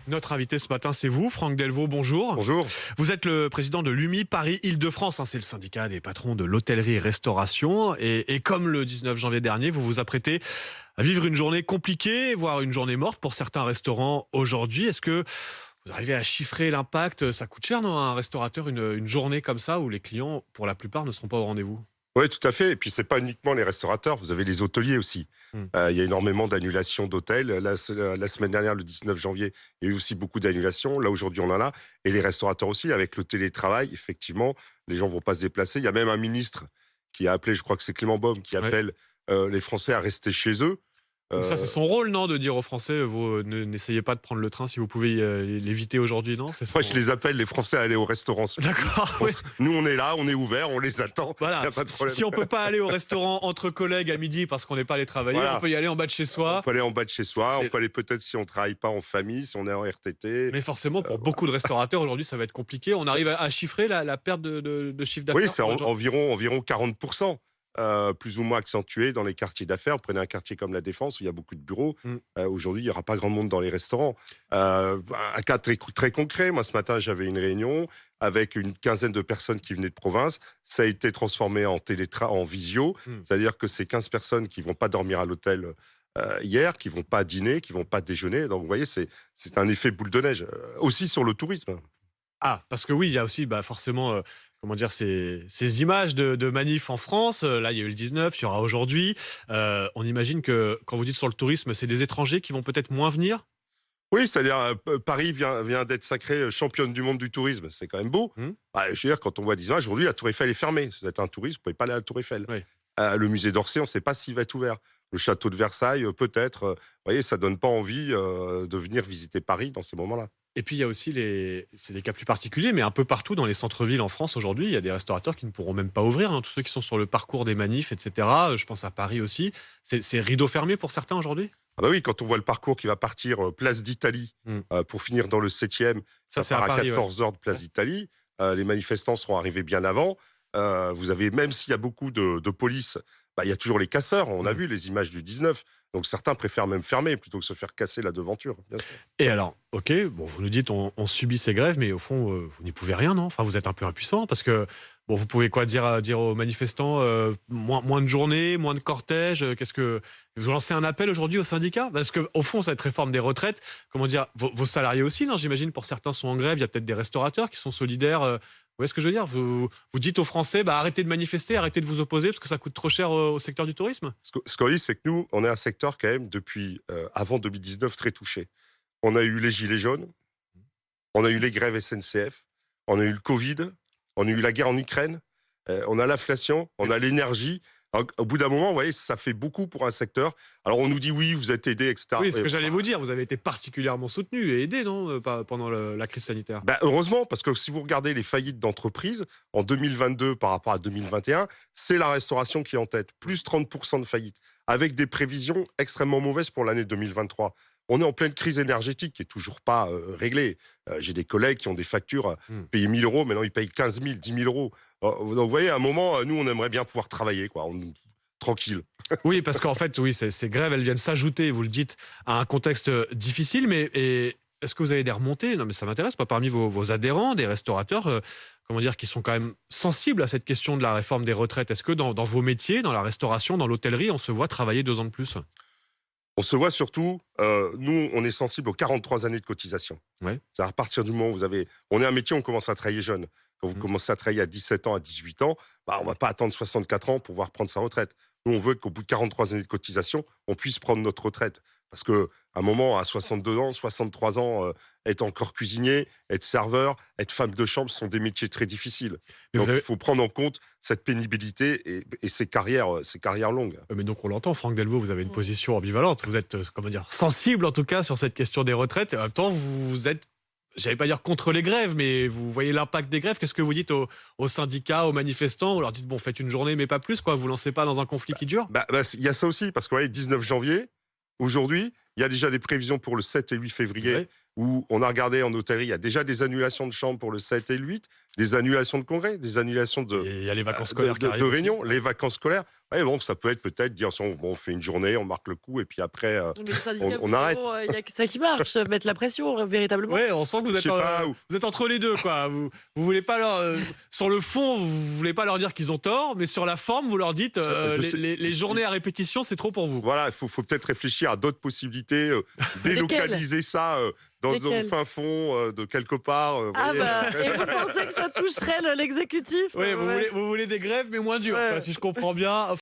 Notre invité ce matin, c'est vous, Franck Delvaux, bonjour. Bonjour. Vous êtes le président de l'UMI Paris-Île-de-France, c'est le syndicat des patrons de l'hôtellerie-restauration. Et comme le 19 janvier dernier, vous vous apprêtez à vivre une journée compliquée, voire une journée morte pour certains restaurants aujourd'hui. Est-ce que vous arrivez à chiffrer l'impact? Ça coûte cher, non, à un restaurateur, une journée comme ça, où les clients, pour la plupart, ne seront pas au rendez-vous? Oui, tout à fait. Et puis, c'est pas uniquement les restaurateurs, vous avez les hôteliers aussi. Hmm. Il y a énormément d'annulations d'hôtels. La semaine dernière, le 19 janvier, il y a eu aussi beaucoup d'annulations. Là, aujourd'hui, on en a. Et les restaurateurs aussi, avec le télétravail, effectivement, les gens vont pas se déplacer. Il y a même un ministre qui a appelé, je crois que c'est Clément Beaune, qui Ouais. appelle les Français à rester chez eux. Donc ça, c'est Euh, son rôle, non, de dire aux Français, vous n'essayez pas de prendre le train si vous pouvez l'éviter aujourd'hui, non? C'est Moi, son... je les appelle les Français à aller au restaurant ce midi. D'accord, oui. Nous, on est là, on est ouvert, on les attend. Il Voilà, n'y a pas de problème. si on peut pas aller au restaurant entre collègues à midi parce qu'on n'est pas allé travailler, Voilà. on peut y aller en bas de chez On soi. peut aller en bas de chez soi, C'est- on peut aller peut-être si on travaille pas en famille, si on est en RTT. Mais forcément, pour beaucoup de restaurateurs aujourd'hui, ça va être compliqué. On arrive à chiffrer la perte de chiffre Oui, d'affaires c'est pour les gens. environ 40%, plus ou moins accentué dans les quartiers d'affaires. Vous prenez un quartier comme la Défense, où il y a beaucoup de bureaux. Mm. Aujourd'hui, il n'y aura pas grand monde dans les restaurants. Un cas très concret, moi ce matin, j'avais une réunion avec une quinzaine de personnes qui venaient de province. Ça a été transformé en visio, Mm. c'est-à-dire que c'est 15 personnes qui vont pas dormir à l'hôtel hier, qui vont pas dîner, qui vont pas déjeuner. Donc vous voyez, c'est un effet boule de neige. Aussi sur le tourisme. Ah, parce que oui, il y a aussi forcément comment dire, ces images de manifs en France. Là, il y a eu le 19, il y aura aujourd'hui. On imagine que quand vous dites sur le tourisme, c'est des étrangers qui vont peut-être moins venir. Oui, c'est-à-dire Paris vient d'être sacrée championne du monde du tourisme. C'est quand même beau. Mm. Bah, je veux dire, quand on voit 10 ans, aujourd'hui, la Tour Eiffel est fermée. Si vous êtes un touriste, vous pouvez pas aller à la Tour Eiffel. Oui. Le musée d'Orsay, on ne sait pas s'il va être ouvert. Le château de Versailles, peut-être. Vous voyez, ça donne pas envie de venir visiter Paris dans ces moments-là. Et puis il y a aussi c'est des cas plus particuliers, mais un peu partout dans les centres-villes en France aujourd'hui, il y a des restaurateurs qui ne pourront même pas ouvrir, hein, tous ceux qui sont sur le parcours des manifs, etc. Je pense à Paris aussi. C'est rideau fermé pour certains aujourd'hui. Ah bah oui, quand on voit le parcours qui va partir place d'Italie Mm. pour finir dans le 7e, Ça, ça c'est à part à Paris, ouais. 14 heures de place d'Italie. Les manifestants seront arrivés bien avant. Vous avez, même s'il y a beaucoup de police, bah, il y a toujours les casseurs. On a Mm. vu les images du 19. Donc certains préfèrent même fermer plutôt que se faire casser la devanture. Bien sûr. Et alors, ok, bon, vous nous dites on subit ces grèves, mais au fond, vous n'y pouvez rien, non? Enfin, vous êtes un peu impuissant parce que bon, vous pouvez quoi dire aux manifestants, moins de journées, moins de cortèges. Qu'est-ce que vous lancez un appel aujourd'hui aux syndicats? Parce que au fond, cette réforme des retraites, comment dire, vos salariés aussi, non? J'imagine pour certains sont en grève. Il y a peut-être des restaurateurs qui sont solidaires. Vous voyez ce que je veux dire? Vous dites aux Français, arrêtez de manifester, arrêtez de vous opposer parce que ça coûte trop cher au secteur du tourisme. Ce qu'on dit, c'est que nous, on est un secteur quand même depuis avant 2019 très touché. On a eu les gilets jaunes, on a eu les grèves SNCF, on a eu le Covid, on a eu la guerre en Ukraine, on a l'inflation, on a l'énergie. Alors, au bout d'un moment, vous voyez, ça fait beaucoup pour un secteur. Alors on nous dit oui, vous êtes aidés, etc. Oui, ce que j'allais vous dire, vous avez été particulièrement soutenu et aidé, non, pendant la crise sanitaire? Ben, heureusement, parce que si vous regardez les faillites d'entreprises, en 2022 par rapport à 2021, c'est la restauration qui est en tête, plus 30% de faillites, avec des prévisions extrêmement mauvaises pour l'année 2023. On est en pleine crise énergétique qui est toujours pas réglée. J'ai des collègues qui ont des factures payées 1 000 euros, maintenant ils payent 15 000, 10 000 euros. Donc vous voyez, à un moment, nous, on aimerait bien pouvoir travailler, quoi, tranquille. Oui, parce qu'en fait, oui, ces grèves, elles viennent s'ajouter, vous le dites, à un contexte difficile. Mais est-ce que vous avez des remontées? Non, mais ça m'intéresse, pas parmi vos adhérents, des restaurateurs, comment dire, qui sont quand même sensibles à cette question de la réforme des retraites. Est-ce que dans vos métiers, dans la restauration, dans l'hôtellerie, on se voit travailler 2 ans de plus? On se voit surtout, nous, on est sensible aux 43 années de cotisation. Ouais. C'est-à-dire à partir du moment où on est un métier, on commence à travailler jeune. Quand vous commencez à travailler à 17 ans, à 18 ans, on ne va pas attendre 64 ans pour pouvoir prendre sa retraite. Nous, on veut qu'au bout de 43 années de cotisation, on puisse prendre notre retraite. Parce qu'à un moment, à 62 ans, 63 ans, être encore cuisinier, être serveur, être femme de chambre, ce sont des métiers très difficiles. Mais Donc, vous avez... il faut prendre en compte cette pénibilité et ces carrières longues. Mais donc on l'entend, Franck Delvaux, vous avez une position ambivalente. Vous êtes, comment dire, sensible en tout cas sur cette question des retraites. Et en même temps, vous êtes, j'allais pas dire contre les grèves, mais vous voyez l'impact des grèves. Qu'est-ce que vous dites aux syndicats, aux manifestants? Vous leur dites, bon, faites une journée, mais pas plus, quoi. Vous lancez pas dans un conflit qui dure? Il y a ça aussi, parce que vous voyez, 19 janvier, aujourd'hui, Il y a déjà des prévisions pour le 7 et 8 février, Ouais. où on a regardé en hôtellerie, il y a déjà des annulations de chambres pour le 7 et le 8, des annulations de congrès, des annulations Et il y a les vacances scolaires qui arrivent aussi. réunions, les vacances scolaires. Ouais, donc ça peut être peut-être dire, on fait une journée, on marque le coup, et puis après, Mais les syndicats, on arrête. il n'y a que ça qui marche, mettre la pression, véritablement. Ouais, on sent que vous Je êtes, sais pas, vous êtes entre les deux, quoi. Vous voulez pas leur, sur le fond, vous voulez pas leur dire qu'ils ont tort, mais sur la forme, vous leur dites Ça, je sais. les journées à répétition, c'est trop pour vous. Voilà, il faut peut-être réfléchir à d'autres possibilités, délocaliser ça dans un Lesquelles fin fond de quelque part. Ah voyez. et vous pensez que ça toucherait l'exécutif? Oui, Ouais. vous voulez des grèves, mais moins dures, Ouais. quoi, si je comprends bien.